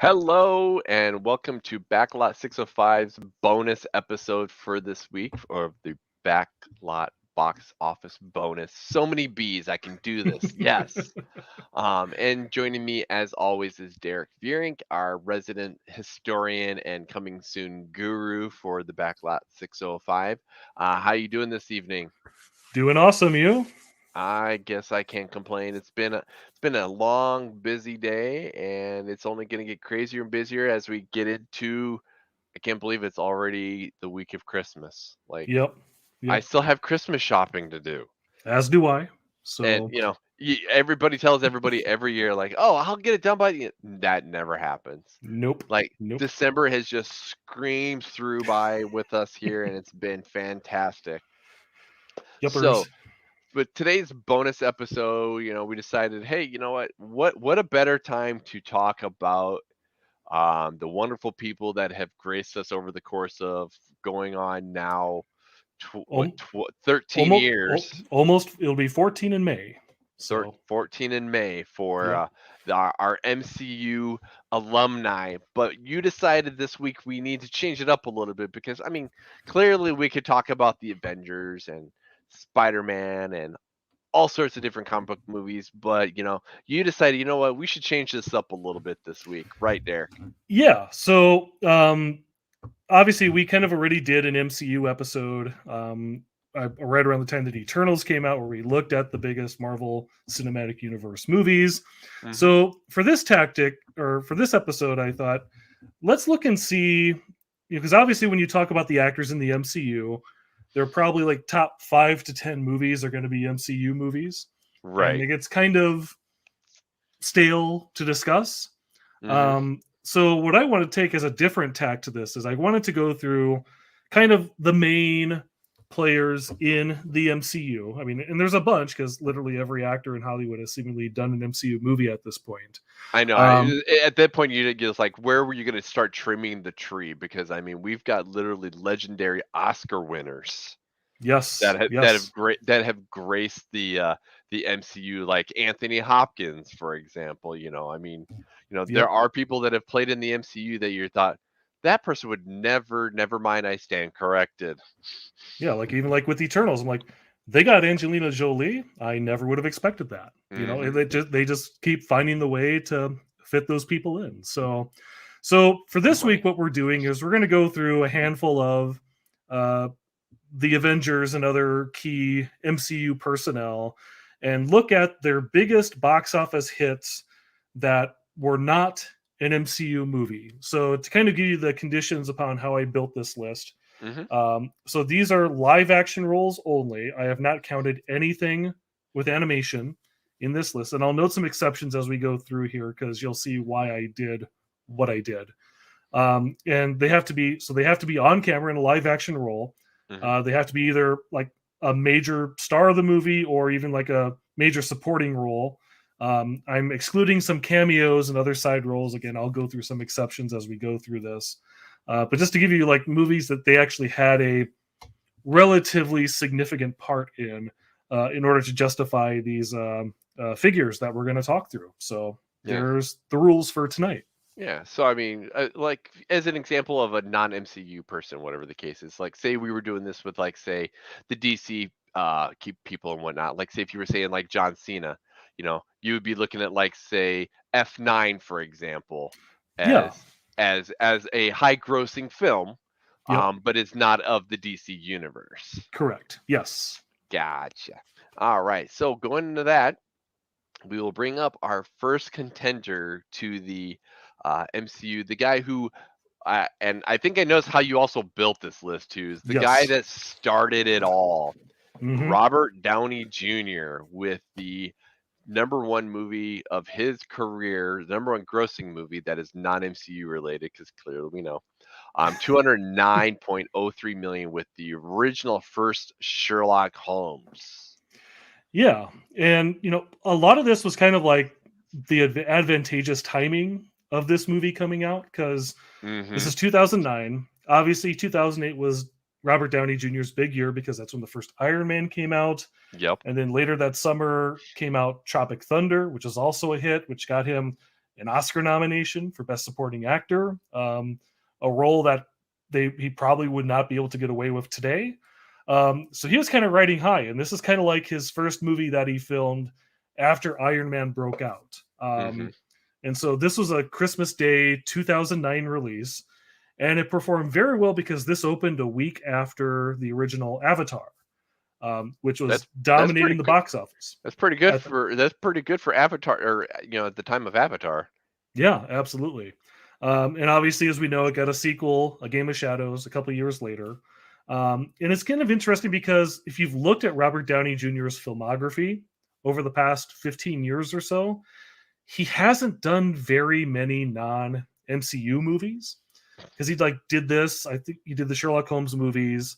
Hello and welcome to Backlot 605's bonus episode for this week, or the Backlot box office bonus. So many B's, I can do this. Yes. And joining me as always is Derrick Veurink, our resident historian and coming soon guru for the Backlot 605. How you doing this evening? Doing awesome, you? I guess I can't complain. It's been a long, busy day, and it's only going to get crazier and busier as we get into. I can't believe it's already the week of Christmas. Like Yep. I Yep. still have Christmas shopping to do, As do I. and So, everybody tells everybody every year, like, "Oh, I'll get it done by the." That never happens. nope. Like Nope. December has just screamed through by with us here, and it's been fantastic. So Yuppers. but today's bonus episode, we decided, hey, you know what a better time to talk about the wonderful people that have graced us over the course of going on now, 13 Almost, years, almost, it'll be 14 in May. So, 14 in May for yep. our MCU alumni. But you decided this week we need to change it up a little bit because, I mean, clearly we could talk about the Avengers and Spider-Man and all sorts of different comic book movies, but you decided, you know what, we should change this up a little bit this week, right, Derek? Yeah. So, obviously, we kind of already did an MCU episode right around the time that Eternals came out, where we looked at the biggest Marvel Cinematic Universe movies. Hmm. So, for this tactic, or for this episode, I thought, let's look and see, because obviously, when you talk about the actors in the MCU, they're probably like top 5 to 10 movies are going to be MCU movies, and Right. it gets kind of stale to discuss. Hmm. So what I want to take as a different tack to this is I wanted to go through kind of the main players in the MCU. I mean, and there's a bunch because literally every actor in Hollywood has seemingly done an MCU movie at this point. I know. Um, At that point, you just like, where were you going to start trimming the tree? Because I mean, we've got literally legendary Oscar winners yes, yes, that have graced the MCU, like Anthony Hopkins, for example. I mean, there yep, are people that have played in the MCU that you thought that person would never mind. I stand corrected. yeah. Like even like with Eternals, I'm like, they got Angelina Jolie. I never would have expected that. Hmm. They just keep finding the way to fit those people in. So for this week, Right. what we're doing is we're going to go through a handful of uh, the Avengers and other key MCU personnel and look at their biggest box office hits that were not an MCU movie. So to kind of give you the conditions upon how I built this list. Hmm. So these are live action roles only. I have not counted anything with animation in this list, and I'll note some exceptions as we go through here because you'll see why I did what I did. And they have to be on camera in a live action role. Hmm. They have to be either like a major star of the movie or even like a major supporting role. I'm excluding some cameos and other side roles. Again, I'll go through some exceptions as we go through this. But just to give you like movies that they actually had a relatively significant part in order to justify these figures that we're going to talk through. So Yeah. there's the rules for tonight. Yeah. So I mean, like as an example of a non-MCU person, whatever the case is, like say we were doing this with like say the DC keep people and whatnot. Like say if you were saying like John Cena, you would be looking at like say F9, for example, Yeah. as a high grossing film, Yep. but it's not of the DC universe. Correct. Yes. Gotcha. All right. So going into that, we will bring up our first contender to the MCU, the guy who, and I think I know how you also built this list too, is the guy Yes. that started it all, Hmm. Robert Downey Jr., with the number one movie of his career, number one grossing movie that is non MCU related, because clearly we know, 209.03 million with the original first Sherlock Holmes. Yeah. And, a lot of this was kind of like the advantageous timing of this movie coming out because this Mm-hmm. is 2009. Obviously, 2008 was Robert Downey Jr.'s big year because that's when the first Iron Man came out. Yep. And then later that summer came out Tropic Thunder, which is also a hit, which got him an Oscar nomination for Best Supporting Actor, a role that he probably would not be able to get away with today. So he was kind of riding high, and this is kind of like his first movie that he filmed after Iron Man broke out. And so this was a Christmas Day 2009 release, and it performed very well because this opened a week after the original Avatar, which was dominating the box office. That's pretty good for Avatar, or at the time of Avatar. Yeah, absolutely. And obviously, as we know, it got a sequel, A Game of Shadows, a couple of years later. And it's kind of interesting because if you've looked at Robert Downey Jr.'s filmography over the past 15 years or so, he hasn't done very many non-MCU movies, because he did this. I think he did the Sherlock Holmes movies.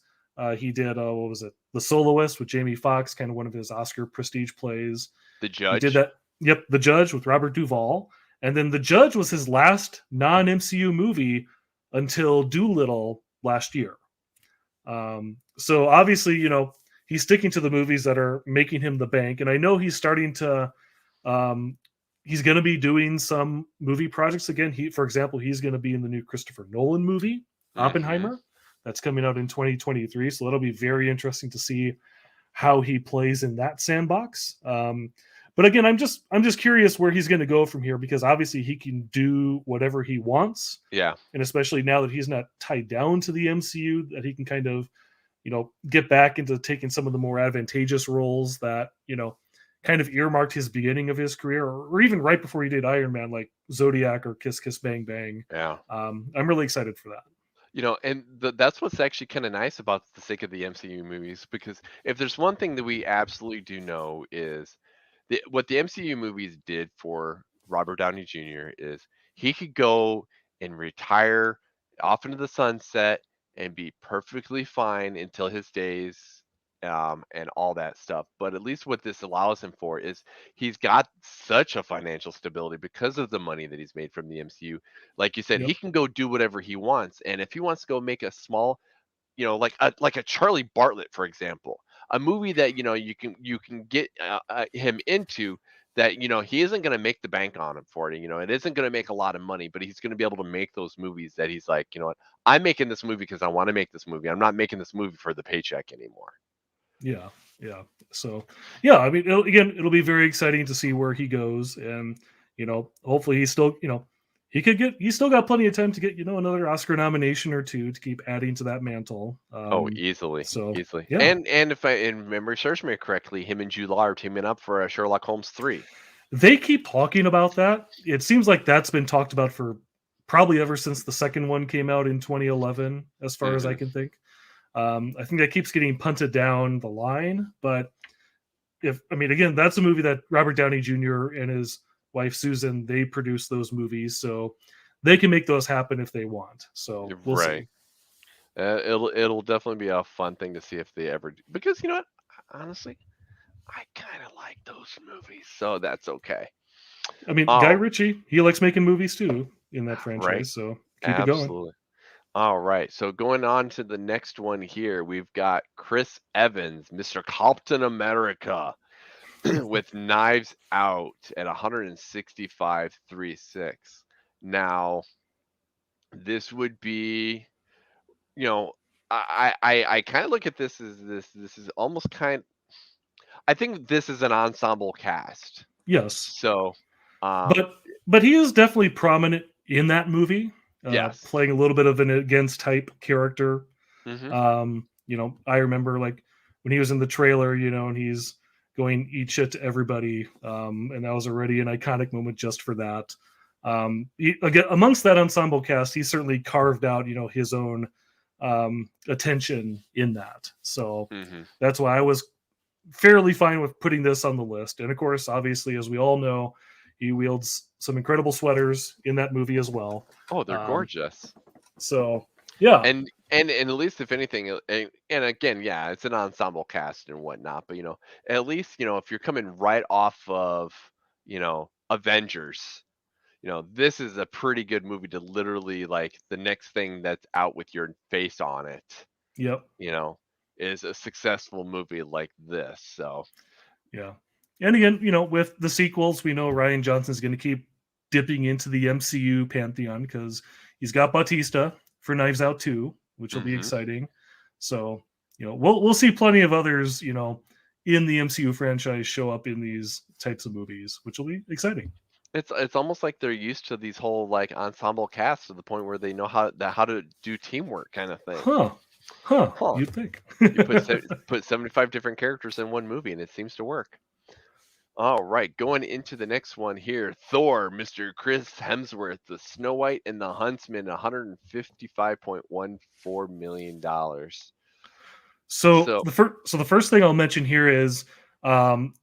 He did what was it, The Soloist with Jamie Foxx, kind of one of his Oscar prestige plays. The Judge. He did that. Yep, The Judge with Robert Duvall, and then The Judge was his last non-MCU movie until Dolittle last year. So obviously, he's sticking to the movies that are making him the bank, and I know he's starting to. He's going to be doing some movie projects again. For example, he's going to be in the new Christopher Nolan movie, Oppenheimer, that's coming out in 2023. So that'll be very interesting to see how he plays in that sandbox. But again, I'm just curious where he's going to go from here, because obviously he can do whatever he wants. Yeah. And especially now that he's not tied down to the MCU, that he can kind of, get back into taking some of the more advantageous roles that, kind of earmarked his beginning of his career, or even right before he did Iron Man, like Zodiac or Kiss Kiss Bang Bang. Yeah. I'm really excited for that. And that's what's actually kind of nice about the sake of the MCU movies, because if there's one thing that we absolutely do know is what the MCU movies did for Robert Downey Jr. is he could go and retire off into the sunset and be perfectly fine until his days and all that stuff. But at least what this allows him for is he's got such a financial stability because of the money that he's made from the MCU. Like you said, he can go do whatever he wants. And if he wants to go make a small, like a Charlie Bartlett, for example, a movie that, you can get him into, that, he isn't going to make the bank on him for it. It isn't going to make a lot of money, but he's going to be able to make those movies that he's like, what, I'm making this movie because I want to make this movie. I'm not making this movie for the paycheck anymore. Yeah. So, yeah, I mean, it'll be very exciting to see where he goes, and hopefully he's still, he's still got plenty of time to get another Oscar nomination or two to keep adding to that mantle. Easily. Yeah. And if memory serves me correctly, him and Jude Law are teaming up for a Sherlock Holmes 3. They keep talking about that. It seems like that's been talked about for probably ever since the second one came out in 2011, as far as I can think. I think that keeps getting punted down the line, but again, that's a movie that Robert Downey Jr. and his wife Susan, they produce those movies, so they can make those happen if they want. So we'll see. It'll definitely be a fun thing to see if they ever do. Because you know what, honestly, I kind of like those movies, so that's okay. I mean, Guy Ritchie, he likes making movies too in that franchise, so keep it going. All right, so going on to the next one here, we've got Chris Evans, Mr. Captain America, with Knives Out at 165.36. Now, this would be, I kind of look at this as this is almost I think this is an ensemble cast. Yes. So, but he is definitely prominent in that movie. Yes. Playing a little bit of an against type character. Mm-hmm. I remember like when he was in the trailer, and he's going eat shit to everybody. And that was already an iconic moment just for that. Again, amongst that ensemble cast, he certainly carved out, his own attention in that. So that's why I was fairly fine with putting this on the list. And of course, obviously, as we all know, he wields some incredible sweaters in that movie as well. Oh, they're gorgeous. So yeah, and at least if anything, and again, yeah, it's an ensemble cast and whatnot, but at least if you're coming right off of Avengers, this is a pretty good movie to literally like the next thing that's out with your face on it. Yep. Is a successful movie like this. So yeah. And again, with the sequels, we know Rian Johnson's going to keep dipping into the MCU pantheon because he's got Bautista for Knives Out 2, which will be exciting. So, we'll see plenty of others, in the MCU franchise show up in these types of movies, which will be exciting. It's almost like they're used to these whole like ensemble casts to the point where they know how to do teamwork kind of thing. Huh. You'd think. You put 75 different characters in one movie and it seems to work. All right, going into the next one here, Thor, Mr. Chris Hemsworth, the Snow White and the Huntsman, $155.14 million. So the first thing I'll mention here is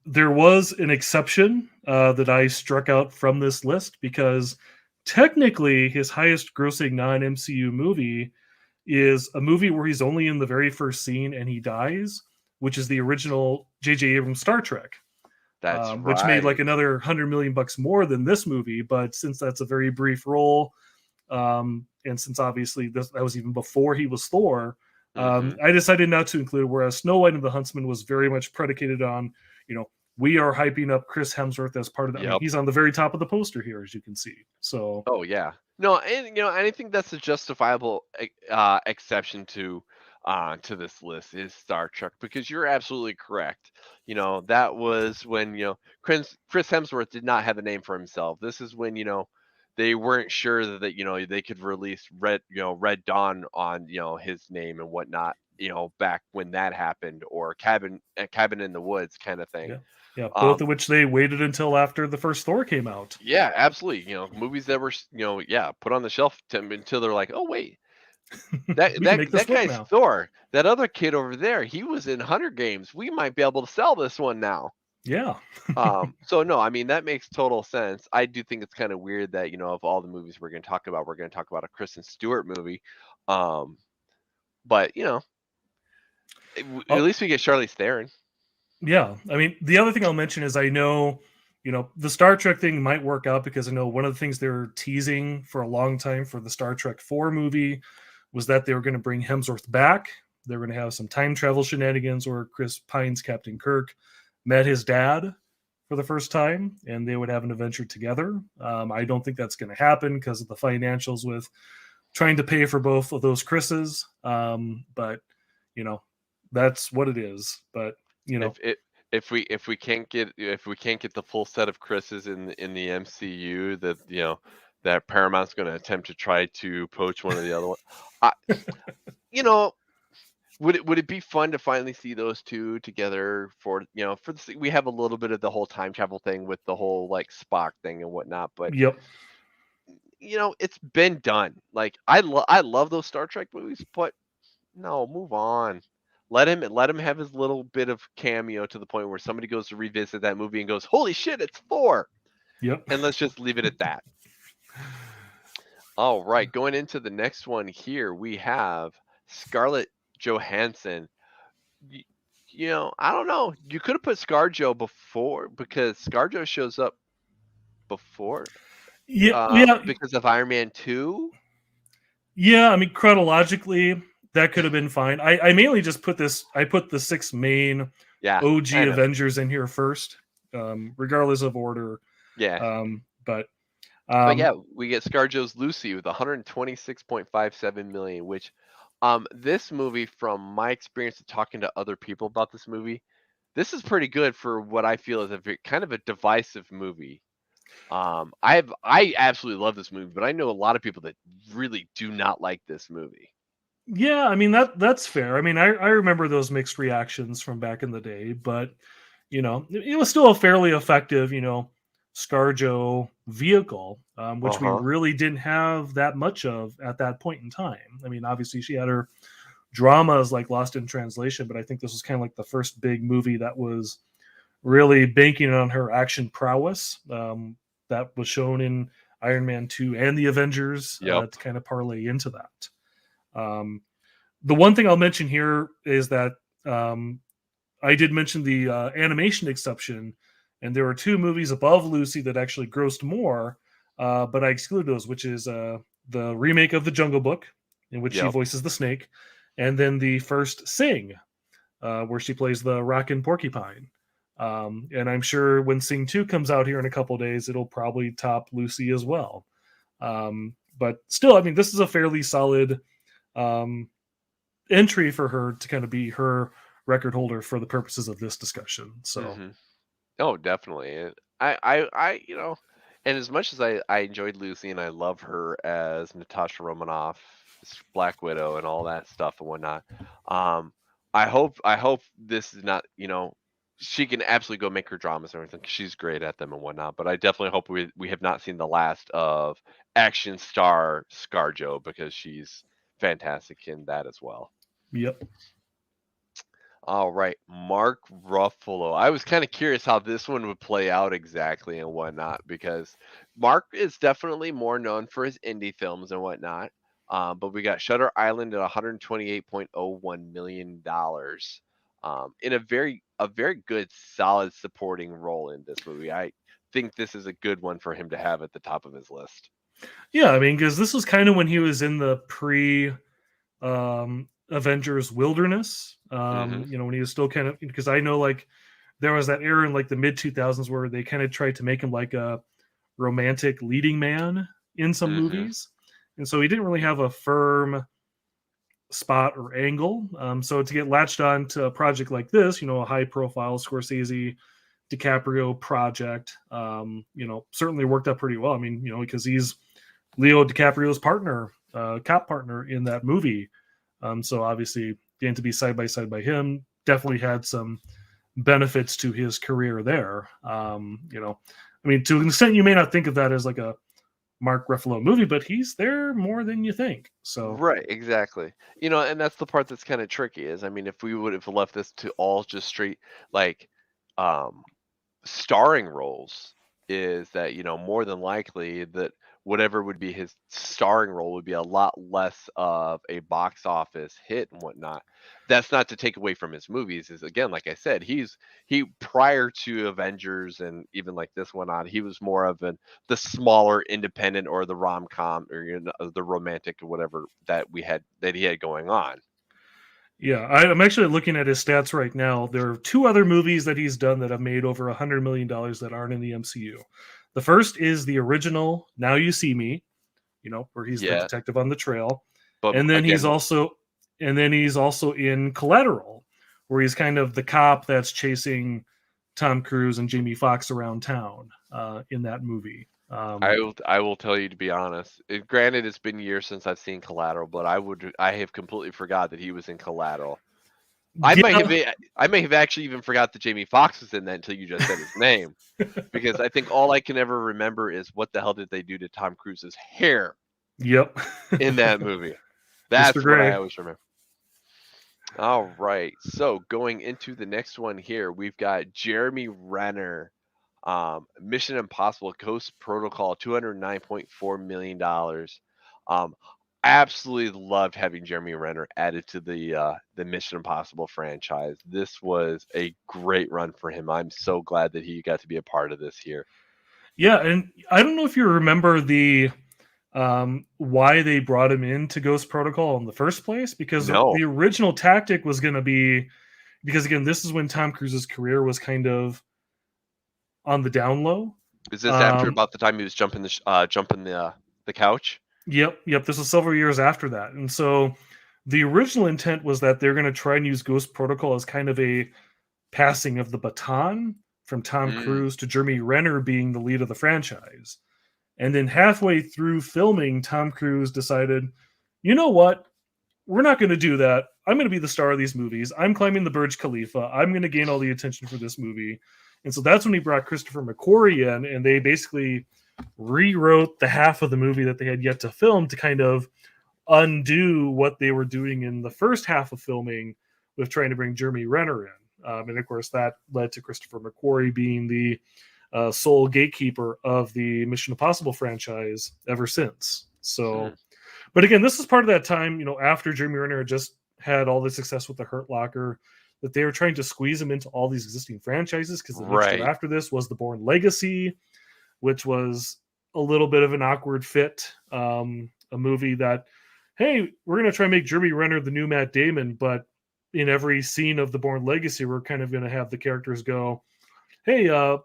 there was an exception that I struck out from this list because technically his highest grossing non-MCU movie is a movie where he's only in the very first scene and he dies, which is the original J.J. Abrams Star Trek. That's right. Which made like another $100 million more than this movie, but since that's a very brief role, and since obviously that was even before he was Thor, I decided not to include. Whereas Snow White and the Huntsman was very much predicated on, we are hyping up Chris Hemsworth as part of that. Yep. I mean, he's on the very top of the poster here, as you can see. So, oh yeah, no, and I think that's a justifiable exception to this list is Star Trek, because you're absolutely correct. That was when Chris Hemsworth did not have a name for himself. This is when they weren't sure that they could release Red Dawn on his name and whatnot. Back when that happened, or Cabin in the Woods kind of thing. Yeah, both of which they waited until after the first Thor came out. Yeah, absolutely. Movies that were put on the shelf until they're like, oh wait. That guy's Thor. That other kid over there, he was in Hunger Games. We might be able to sell this one now. Yeah. So no, I mean that makes total sense. I do think it's kind of weird that of all the movies we're going to talk about a Kristen Stewart movie. But at least we get Charlize Theron. Yeah, I mean the other thing I'll mention is I know the Star Trek thing might work out because I know one of the things they were teasing for a long time for the Star Trek 4 movie was that they were going to bring Hemsworth back. They were going to have some time travel shenanigans where Chris Pine's Captain Kirk met his dad for the first time and they would have an adventure together. I don't think that's going to happen because of the financials with trying to pay for both of those Chris's. But that's what it is. But if we can't get the full set of Chris's in the MCU, that Paramount's going to attempt to try to poach one of the other ones. Would it be fun to finally see those two together for we have a little bit of the whole time travel thing with the whole like Spock thing and whatnot, but yep. It's been done. Like I love those Star Trek movies, but no, move on. Let him have his little bit of cameo to the point where somebody goes to revisit that movie and goes, "Holy shit, it's Thor!" Yep. And let's just leave it at that. All right, going into the next one here, we have Scarlett Johansson. I don't know. You could have put ScarJo before because ScarJo shows up before. Yeah. Because of Iron Man 2. Yeah, I mean chronologically that could have been fine. I mainly just put the 6 main OG Avengers in here first, regardless of order. Yeah. But yeah, we get ScarJo's Lucy with 126.57 million, which this movie, from my experience of talking to other people about this movie, this is pretty good for what I feel is kind of a divisive movie. I absolutely love this movie, but I know a lot of people that really do not like this movie. Yeah, I mean that's fair. I mean, I remember those mixed reactions from back in the day, but it was still a fairly effective, ScarJo vehicle, which we really didn't have that much of at that point in time. I mean, obviously she had her dramas like Lost in Translation, but I think this was kind of like the first big movie that was really banking on her action prowess. That was shown in Iron Man 2 and the Avengers to kind of parlay into that. The one thing I'll mention here is that I did mention the animation exception, and there were 2 movies above Lucy that actually grossed more, but I excluded those, which is the remake of The Jungle Book, in which she voices the snake, and then the first Sing, where she plays the rockin' porcupine. And I'm sure when Sing 2 comes out here in a couple days, it'll probably top Lucy as well. But still, I mean, this is a fairly solid entry for her to kind of be her record holder for the purposes of this discussion. So, Oh, definitely. And and as much as I enjoyed Lucy and I love her as Natasha Romanoff, as Black Widow, and all that stuff and whatnot, um, I hope this is not, she can absolutely go make her dramas and everything. 'Cause she's great at them and whatnot. But I definitely hope we have not seen the last of action star ScarJo, because she's fantastic in that as well. yep. All right, Mark Ruffalo. I was kind of curious how this one would play out exactly and whatnot, because Mark is definitely more known for his indie films and whatnot. But we got Shutter Island at $128.01 million, in a very good, solid supporting role in this movie. I think this is a good one for him to have at the top of his list. Yeah, I mean, because this was kind of when he was in the pre Avengers Wilderness. Hmm. When he was still kind of, because I know like there was that era in like the mid 2000s where they kind of tried to make him like a romantic leading man in some Hmm. movies, and so he didn't really have a firm spot or angle. So to get latched on to a project like this, a high profile Scorsese DiCaprio project, certainly worked out pretty well. I mean, because he's Leo DiCaprio's partner, cop partner in that movie. So obviously, getting to be side by side by him definitely had some benefits to his career there. I mean, to an extent, you may not think of that as like a Mark Ruffalo movie, but he's there more than you think. So, Right, exactly. And that's the part that's kind of tricky is, I mean, if we would have left this to all just straight, like, um starring roles, is that, more than likely that whatever would be his starring role would be a lot less of a box office hit and whatnot. That's not to take away from his movies, is again, like I said, he prior to Avengers and even like this one on, he was more of the smaller independent, or the rom-com, or the romantic or whatever that he had going on. yeah, I'm actually looking at his stats right now. There are two other movies that he's done that have made over $100 million that aren't in the MCU. The first is the original Now You See Me, where he's the Yeah, detective on the trail. but And then again, he's also in Collateral, where he's kind of the cop that's chasing Tom Cruise and Jamie Foxx around town in that movie. I will tell you, to be honest. Granted, it's been years since I've seen Collateral, but I have completely forgot that he was in Collateral. I may Yeah, have I may have actually even forgot that Jamie Foxx was in that until you just said his name, because I think all I can ever remember is what the hell did they do to Tom Cruise's hair yep. in that movie. Mr. That's what I Gray. always remember. All right, so going into the next one here, we've got Jeremy Renner. Mission Impossible Ghost Protocol, $209.4 million. Um, Absolutely loved having Jeremy Renner added to the Mission Impossible franchise. This was a great run for him. I'm so glad that he got to be a part of this here. Yeah, and I don't know if you remember the why they brought him into Ghost Protocol in the first place, because No, the original tactic was going to be, because again, this is when Tom Cruise's career was kind of on the down low. is this after Um, about the time he was jumping the couch? yep. This was several years after that, and so the original intent was that they're going to try and use Ghost Protocol as kind of a passing of the baton from Tom Mm, Cruise to Jeremy Renner being the lead of the franchise. And then halfway through filming, Tom Cruise decided, you know what? We're not going to do that. I'm going to be the star of these movies. I'm climbing the Burj Khalifa. I'm going to gain all the attention for this movie. And so that's when he brought Christopher McQuarrie in, and they basically rewrote the half of the movie that they had yet to film to kind of undo what they were doing in the first half of filming with trying to bring Jeremy Renner in. And of course, that led to Christopher McQuarrie being the sole gatekeeper of the Mission Impossible franchise ever since. So, hmm. but again, this is part of that time, after Jeremy Renner had just had all the success with the Hurt Locker, that they were trying to squeeze him into all these existing franchises, because the next year Right. after this was The Bourne Legacy, which was a little bit of an awkward fit. A movie that, hey, we're going to try and make Jeremy Renner the new Matt Damon, but in every scene of The Bourne Legacy, we're kind of going to have the characters go, hey,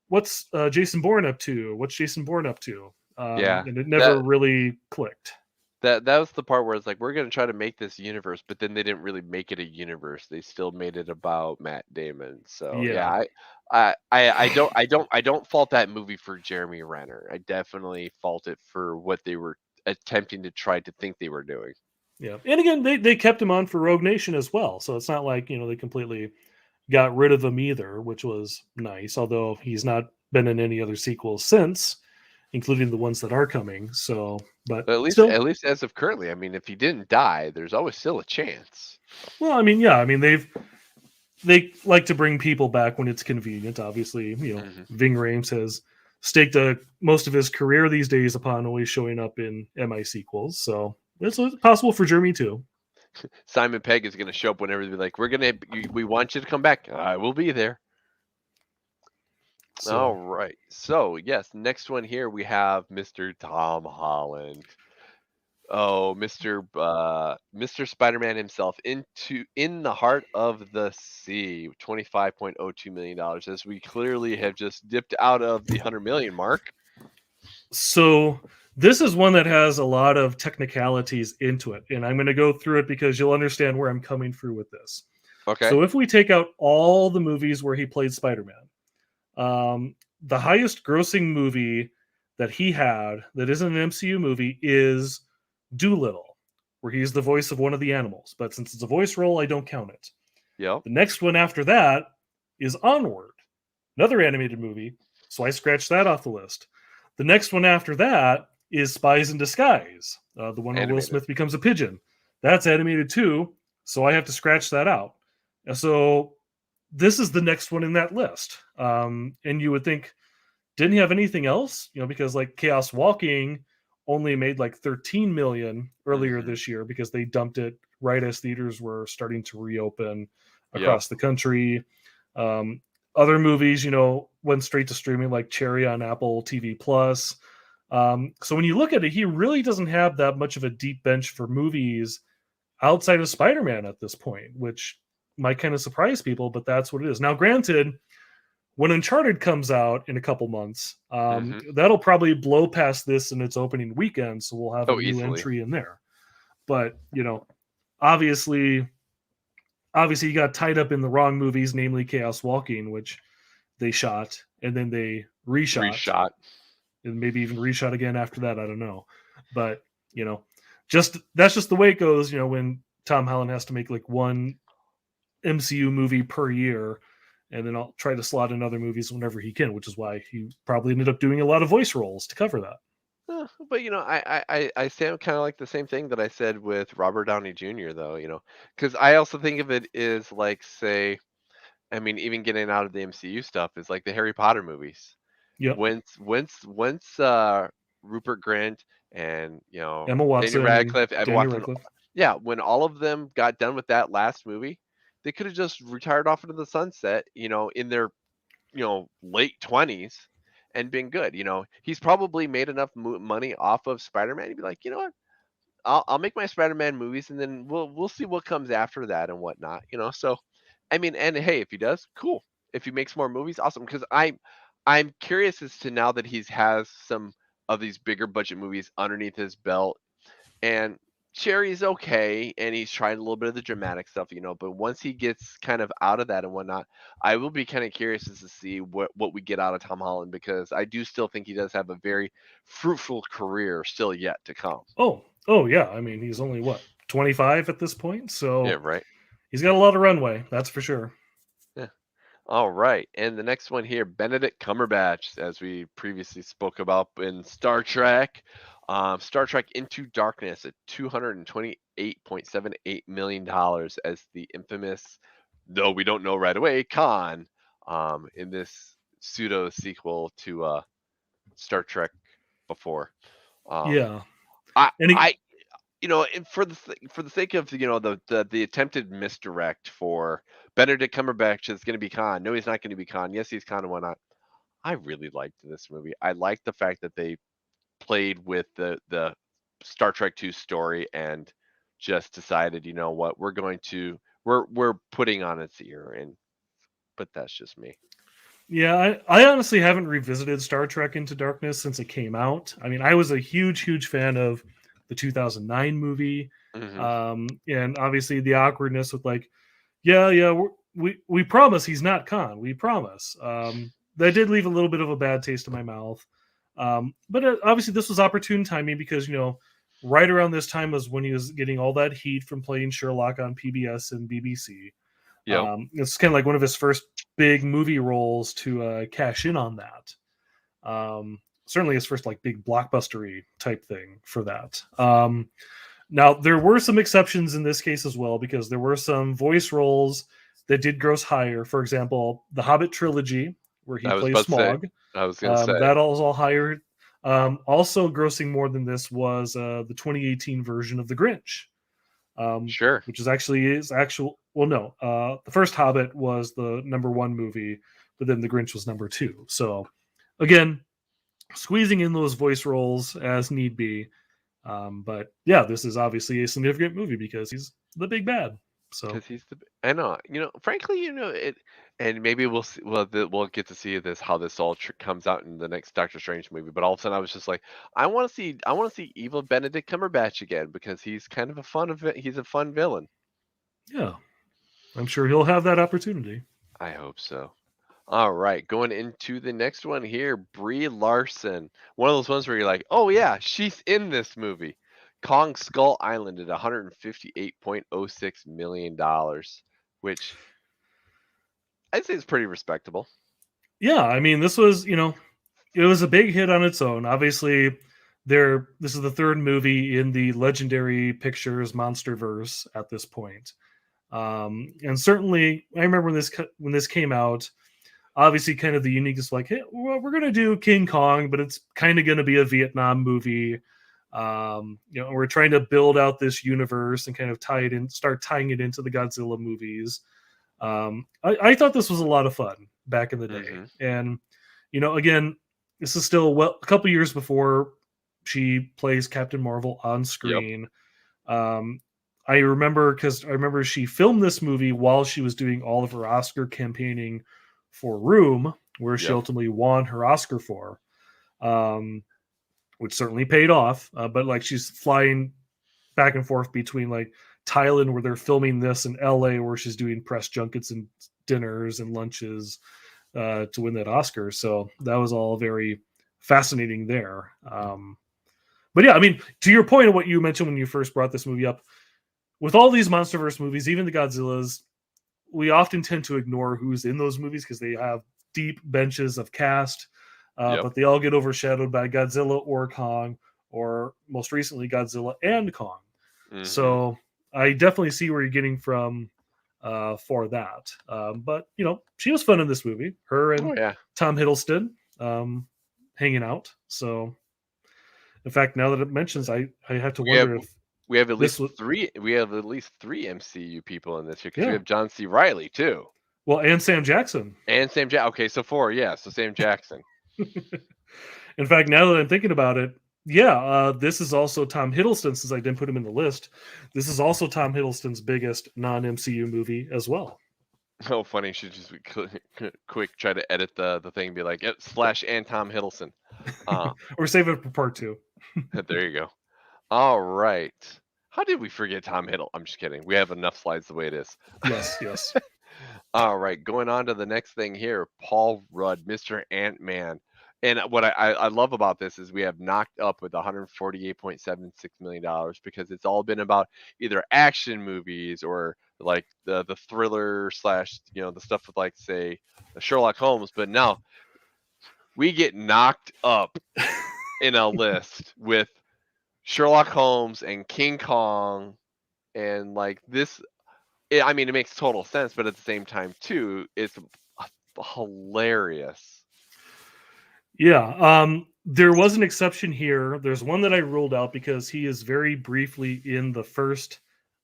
what's Jason Bourne up to? What's Jason Bourne up to? Yeah, And it never that really clicked. that was the part where it's like we're gonna try to make this universe, but then they didn't really make it a universe. They still made it about Matt Damon. So yeah, Yeah. I don't fault that movie for Jeremy Renner. I definitely fault it for what they were attempting to try to think they were doing. Yeah. And again, they kept him on for Rogue Nation as well. So it's not like, they completely got rid of him either, which was nice, although he's not been in any other sequels since, including the ones that are coming. So, but But at least still, at least as of currently, I mean, if he didn't die, there's always still a chance. well, I mean, yeah, I mean, they like to bring people back when it's convenient. Obviously, Hmm. Ving Rhames has staked most of his career these days upon always showing up in MI sequels. So it's possible for Jeremy too. Simon Pegg is gonna show up whenever they're like, we want you to come back. I will be there. All So right. So yes, next one here we have Mr. Tom Holland. Oh, Mr. Spider-Man himself in the heart of the sea, $25.02 million, as we clearly have just dipped out of the 100 million mark. so this is one that has a lot of technicalities into it, and I'm going to go through it because you'll understand where I'm coming through with this. Okay. So if we take out all the movies where he played Spider-Man, the highest grossing movie that he had that isn't an MCU movie is Doolittle, where he's the voice of one of the animals. But since it's a voice role, I don't count it. Yep. The next one after that is Onward, another animated movie. So I scratched that off the list. The next one after that is Spies in Disguise, the one where Will Animated. Smith becomes a pigeon. That's animated too. So I have to scratch that out. And so this is the next one in that list. And you would think, didn't he have anything else? Because like Chaos Walking only made like 13 million earlier Hmm. this year because they dumped it right as theaters were starting to reopen Yep. across the country. Um, Other movies, went straight to streaming like Cherry on Apple TV Plus. So when you look at it, he really doesn't have that much of a deep bench for movies outside of Spider-Man at this point, which might kind of surprise people, but that's what it is. Now, granted, when Uncharted comes out in a couple months, Hmm. that'll probably blow past this in its opening weekend, so we'll have a Oh, new easily. entry in there. But obviously, obviously, you got tied up in the wrong movies, namely Chaos Walking, which they shot and then they reshot, Reshot. and maybe even reshot again after that. I don't know, but you know, just that's just the way it goes. When Tom Holland has to make like one MCU movie per year, and then I'll try to slot in other movies whenever he can, which is why he probably ended up doing a lot of voice roles to cover that. But I sound kind of like the same thing that I said with Robert Downey Jr. though, because I also think of it as like, say, I mean, even getting out of the MCU stuff is like the Harry Potter movies. Yep, Once Rupert Grint and Emma Daniel Watson and Radcliffe, Emma Daniel Watson, Radcliffe. yeah, when all of them got done with that last movie, they could have just retired off into the sunset, in their late 20s and been good. He's probably made enough money off of Spider-Man. He'd be like, you know what? I'll make my Spider-Man movies, and then we'll see what comes after that and whatnot. So I mean, and hey, if he does, cool. If he makes more movies, awesome. Because I'm curious as to now that he's has some of these bigger budget movies underneath his belt, and Cherry's okay, and he's trying a little bit of the dramatic stuff, But once he gets kind of out of that and whatnot, I will be kind of curious as to see what we get out of Tom Holland, because I do still think he does have a very fruitful career still yet to come. Oh yeah. I mean, he's only what 25 at this point, Yeah, so right. he's got a lot of runway. That's for sure. Yeah. All right, and the next one here, Benedict Cumberbatch, as we previously spoke about in Star Trek. Star Trek Into Darkness at $228.78 million as the infamous, though we don't know right away, Khan, in this pseudo sequel to Star Trek before. Um, Yeah, I, and he, I, and for the sake of the attempted misdirect for Benedict Cumberbatch is going to be Khan. No, he's not going to be Khan. Yes, he's Khan and whatnot. I really liked this movie. I liked the fact that they played with the Star Trek 2 story and just decided, you know what, we're putting on its ear, but that's just me. Yeah, I honestly haven't revisited Star Trek Into Darkness since it came out. I mean, I was a huge fan of the 2009 movie, Hmm. and obviously the awkwardness with like, yeah, we promise he's not Khan. We promise. That did leave a little bit of a bad taste in my mouth. But obviously this was opportune timing because right around this time was when he was getting all that heat from playing Sherlock on PBS and BBC. Yep. It's kind of like one of his first big movie roles to cash in on that. Certainly his first like big blockbustery type thing for that. Now there were some exceptions in this case as well because there were some voice roles that did gross higher. For example, the Hobbit trilogy where he I was plays about to say. Smaug. I was gonna say. That was all higher. Also grossing more than this was the 2018 version of The Grinch, Sure. which is actual. Well, no, the first Hobbit was the number one movie, but then The Grinch was number two. So, again, squeezing in those voice roles as need be. But yeah, this is obviously a significant movie because he's the big bad. So Because he's the. I know. Frankly, it, and maybe we'll see. Well, we'll get to see how this all comes out in the next Doctor Strange movie. But all of a sudden, I was just like, I want to see. I want to see evil Benedict Cumberbatch again because he's kind of he's a fun villain. yeah, I'm sure he'll have that opportunity. I hope so. All right, going into the next one here, Brie Larson. One of those ones where you're like, oh yeah, she's in this movie. Kong Skull Island at $158.06 million, which I'd say is pretty respectable. Yeah, I mean, this was it was a big hit on its own. Obviously, this is the third movie in the Legendary Pictures MonsterVerse at this point. And certainly, I remember when this came out. Obviously, kind of the uniqueness, like, hey, well, we're gonna do King Kong, but it's kind of gonna be a Vietnam movie. We're trying to build out this universe and kind of start tying it into the Godzilla movies. I thought this was a lot of fun back in the day, Hmm. and again, this is still a couple years before she plays Captain Marvel on Yep. screen. Um, I remember she filmed this movie while she was doing all of her Oscar campaigning for Room, where she Yep. ultimately won her Oscar for, um, which certainly paid off. But like she's flying back and forth between like Thailand, where they're filming this, and LA, where she's doing press junkets and dinners and lunches to win that Oscar. So that was all very fascinating there. But yeah, I mean, to your point of what you mentioned when you first brought this movie up, with all these MonsterVerse movies, even the Godzillas, we often tend to ignore who's in those movies because they have deep benches of cast, Yep. but they all get overshadowed by Godzilla or Kong, or most recently Godzilla and Kong. Hmm. So I definitely see where you're getting from for that. But she was fun in this movie. Her and Oh yeah. Tom Hiddleston hanging out. So in fact, now that it mentions, I have to We have wonder if we have at this least was three. We have at least three MCU people in this here because we yeah. have John C. Riley too, Well, and Sam Jackson. and Sam Jackson. Okay, so four. Yeah, so Sam Jackson. In fact, now that I'm thinking about it, yeah, this is also Tom Hiddleston, since I didn't put him in the list. This is also Tom Hiddleston's biggest non MCU movie as well. Oh, funny. Should just be quick try to edit the thing and be like, yep, Slash and Tom Hiddleston. Or save it for part two. There you go. All right. How did we forget Tom Hiddle? I'm just kidding. We have enough slides the way it is. Yes. All right, going on to the next thing here. Paul Rudd, Mr. Ant-Man. And what I love about this is we have knocked up with $148.76 million because it's all been about either action movies or like the thriller slash the stuff with like say Sherlock Holmes. But now we get knocked up in a list with Sherlock Holmes and King Kong and like this. I mean, it makes total sense, but at the same time, too, it's hilarious. Yeah. There was an exception here. There's one that I ruled out because he is very briefly in the first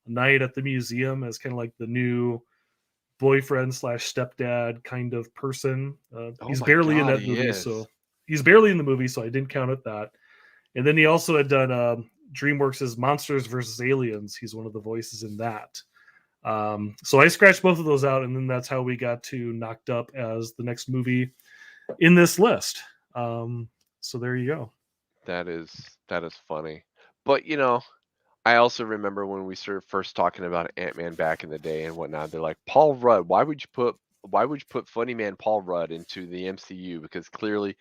night at the museum as kind of like the new boyfriend slash stepdad kind of person. Oh He's my barely in God, that he movie, is. so he's barely in the movie, so I didn't count it that. And then he also had done DreamWorks' Monsters versus Aliens. He's one of the voices in that. So I scratched both of those out, and then that's how we got to Knocked Up as the next movie in this list. So there you go. That is funny. But I also remember when we started first talking about Ant-Man back in the day and whatnot. They're like, Paul Rudd. Why would you put Funny Man Paul Rudd into the MCU? Because clearly,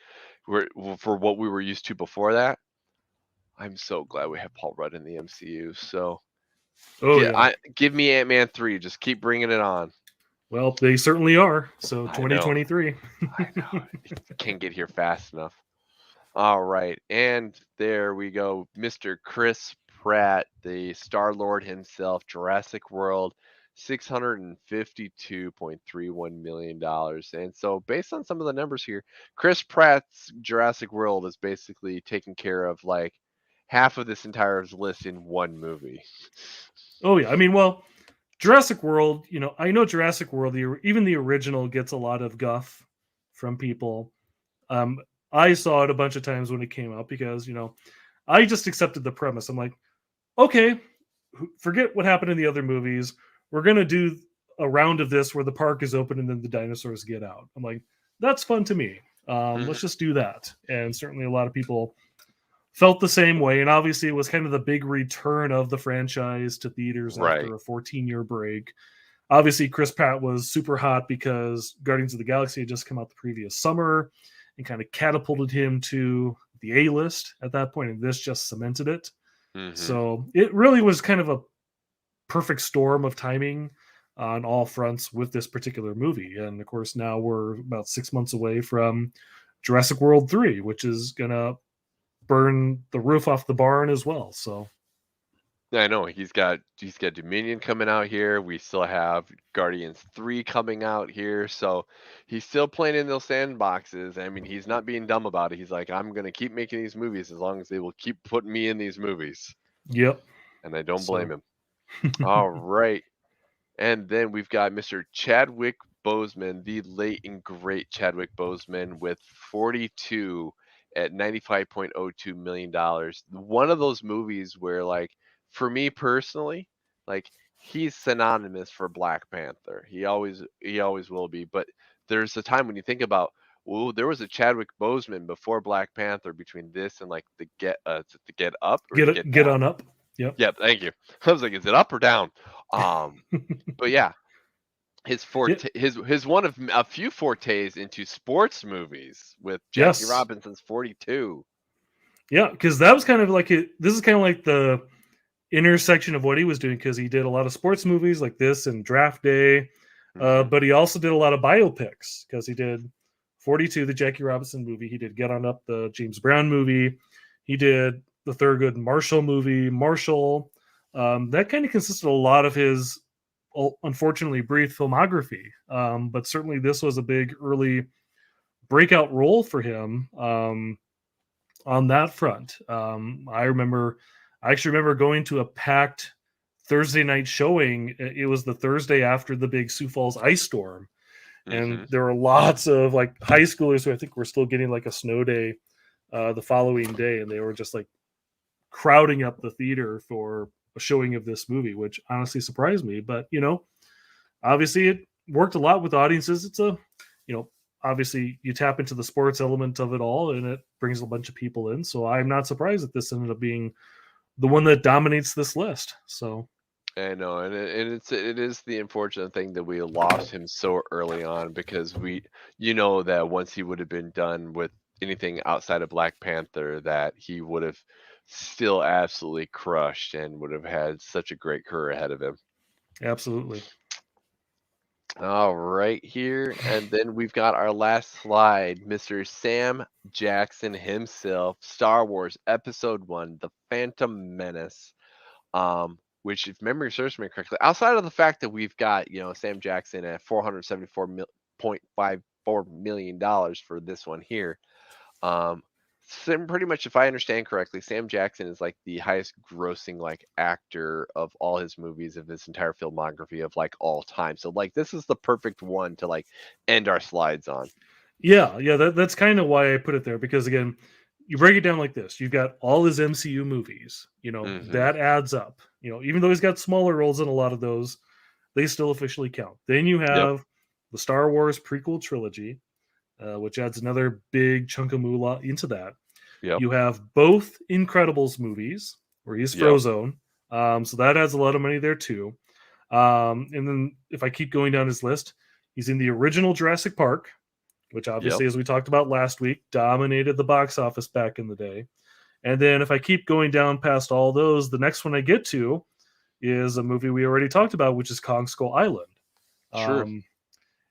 for what we were used to before that. I'm so glad we have Paul Rudd in the MCU. So Oh yeah. give me Ant-Man 3. Just keep bringing it on. Well, they certainly are. So I know. 2023. I know. It can't get here fast enough. All right. And there we go. Mr. Chris Pratt, the Star-Lord himself, Jurassic World, $652.31 million. And so based on some of the numbers here, Chris Pratt's Jurassic World is basically taking care of like half of this entire list in one movie. Oh yeah. I mean, well, Jurassic World, I know Jurassic World, even the original gets a lot of guff from people. I saw it a bunch of times when it came out because, I just accepted the premise. I'm like, okay, forget what happened in the other movies. We're going to do a round of this where the park is open and then the dinosaurs get out. I'm like, that's fun to me. Let's just do that. And certainly a lot of people felt the same way. And obviously it was kind of the big return of the franchise to theaters after a 14-year break. Obviously, Chris Pratt was super hot because Guardians of the Galaxy had just come out the previous summer and kind of catapulted him to the A-list at that point, and this just cemented it. So it really was kind of a perfect storm of timing on all fronts with this particular movie. And of course, now we're about 6 months away from Jurassic World 3, which is going to burn the roof off the barn as well. So I know he's got Dominion coming out here. We still have Guardians 3 coming out here. So he's still playing in those sandboxes. I mean, he's not being dumb about it. He's like, I'm gonna keep making these movies as long as they will keep putting me in these movies. Yep. And I don't blame him. All right. And then we've got Mr. Chadwick Boseman, the late and great Chadwick Boseman, with 42 at $95.02 million. One of those movies where, like, for me personally, like, he's synonymous for Black Panther. He always will be. But there's a time when you think about, well, there was a Chadwick Boseman before Black Panther between this and like the Get Up or Get Down? on up. Yep. Yep. Thank you. I was like, is it up or down? But yeah, his forte, his one of a few fortes into sports movies with Jackie Robinson's 42. Yeah, because that was kind of like this is kind of like the intersection of what he was doing, because he did a lot of sports movies like this and Draft Day, but he also did a lot of biopics because he did 42, the Jackie Robinson movie. He did Get On Up, the James Brown movie. He did the Thurgood Marshall movie, Marshall. That kind of consisted of a lot of his unfortunately brief filmography, but certainly this was a big early breakout role for him on that front. I actually remember going to a packed Thursday night showing. It was the Thursday after the big Sioux Falls ice storm, and there were lots of like high schoolers who I think were still getting like a snow day the following day, and they were just like crowding up the theater for a showing of this movie, which honestly surprised me. But obviously it worked a lot with audiences. It's obviously you tap into the sports element of it all, and it brings a bunch of people in. So I'm not surprised that this ended up being the one that dominates this list. So I know, and it is the unfortunate thing that we lost him so early on, because that once he would have been done with anything outside of Black Panther, that he would have still absolutely crushed and would have had such a great career ahead of him. Absolutely. All right, here, and then we've got our last slide, Mr. Sam Jackson himself, Star Wars Episode 1, The Phantom Menace, which, if memory serves me correctly, outside of the fact that we've got, Sam Jackson at $474.54 million for this one here, pretty much, if I understand correctly, Sam Jackson is like the highest grossing like actor of all his movies, of his entire filmography of like all time. So like this is the perfect one to like end our slides on. Yeah, that's kind of why I put it there, because again, you break it down like this. You've got all his MCU movies, that adds up. Even though he's got smaller roles in a lot of those, they still officially count. Then you Yep. have the Star Wars prequel trilogy, which adds another big chunk of moolah into that. Yep. You have both Incredibles movies where he's Yep. Frozone, so that adds a lot of money there too. And then if I keep going down his list, he's in the original Jurassic Park, which obviously, Yep. as we talked about last week, dominated the box office back in the day. And then if I keep going down past all those, the next one I get to is a movie we already talked about, which is Kong Skull Island. True.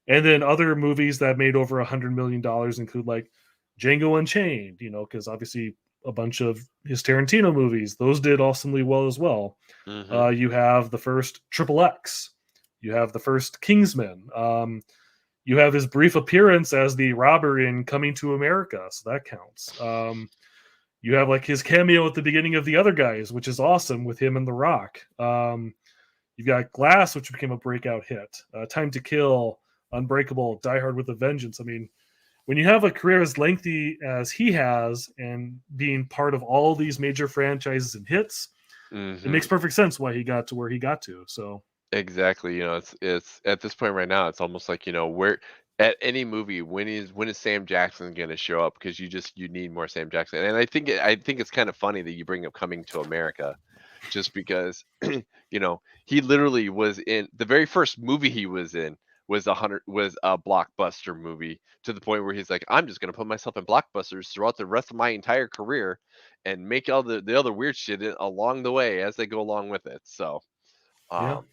And then other movies that made over $100 million include like Django Unchained, because obviously a bunch of his Tarantino movies, those did awesomely well as well. Mm-hmm. You have the first Triple X. You have the first Kingsman. You have his brief appearance as the robber in Coming to America, so that counts. You have like his cameo at the beginning of The Other Guys, which is awesome with him and The Rock. You've got Glass, which became a breakout hit. Time to Kill, Unbreakable, Die Hard with a Vengeance. I mean, when you have a career as lengthy as he has and being part of all these major franchises and hits, it makes perfect sense why he got to where he got to. So Exactly. It's at this point right now, it's almost like, where at any movie, when is Sam Jackson going to show up? Because you need more Sam Jackson. And I think it's kind of funny that you bring up Coming to America, just because he literally was in the very first movie he was in was a blockbuster movie, to the point where he's like, I'm just going to put myself in blockbusters throughout the rest of my entire career and make all the other weird shit along the way as they go along with it. So yeah, um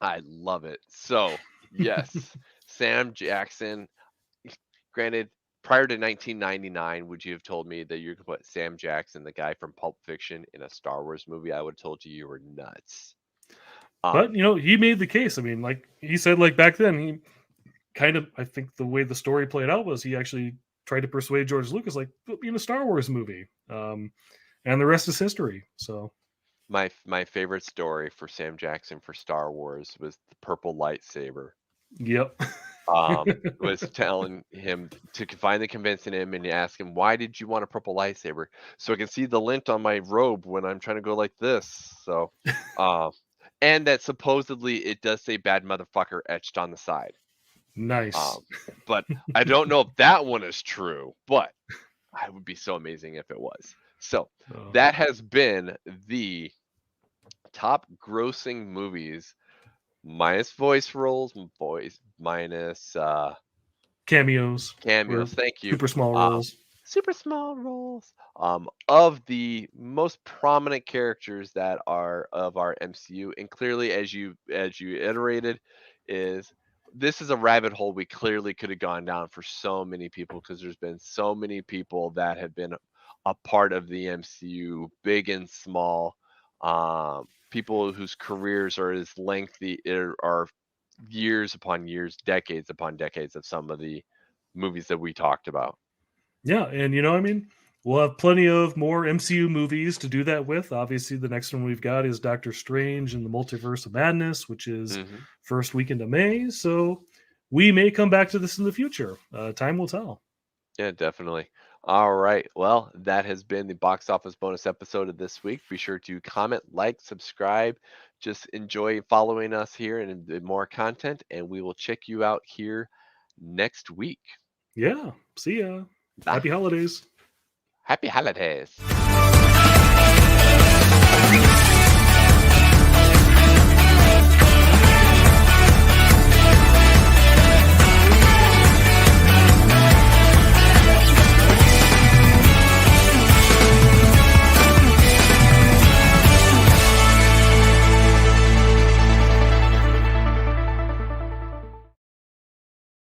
I love it. So, yes, Sam Jackson. Granted, prior to 1999, would you have told me that you could put Sam Jackson, the guy from Pulp Fiction, in a Star Wars movie? I would have told you were nuts. but he made the case. I mean, like he said, like back then, he kind of, I think the way the story played out was he actually tried to persuade George Lucas, like, put me in a Star Wars movie, and the rest is history. So my favorite story for Sam Jackson for Star Wars was the purple lightsaber. yep. Was telling him to finally convincing him and ask him, why did you want a purple lightsaber? So I can see the lint on my robe when I'm trying to go like this. So, and that supposedly it does say bad motherfucker etched on the side. Nice. But I don't know if that one is true, but it would be so amazing if it was. So that has been the top grossing movies minus voice roles, minus cameos. Thank you. Super small roles. Super small roles. Of the most prominent characters that are of our MCU, and clearly, as you iterated, this is a rabbit hole we clearly could have gone down for so many people, because there's been so many people that have been a part of the MCU, big and small. People whose careers are as lengthy, are years upon years, decades upon decades of some of the movies that we talked about. Yeah, and I mean, we'll have plenty of more MCU movies to do that with. Obviously, the next one we've got is Doctor Strange and the Multiverse of Madness, which is first weekend of May. So we may come back to this in the future. Time will tell. Yeah, definitely. All right. Well, that has been the box office bonus episode of this week. Be sure to comment, like, subscribe. Just enjoy following us here and more content, and we will check you out here next week. Yeah. See ya. Bye. Happy holidays. Happy holidays.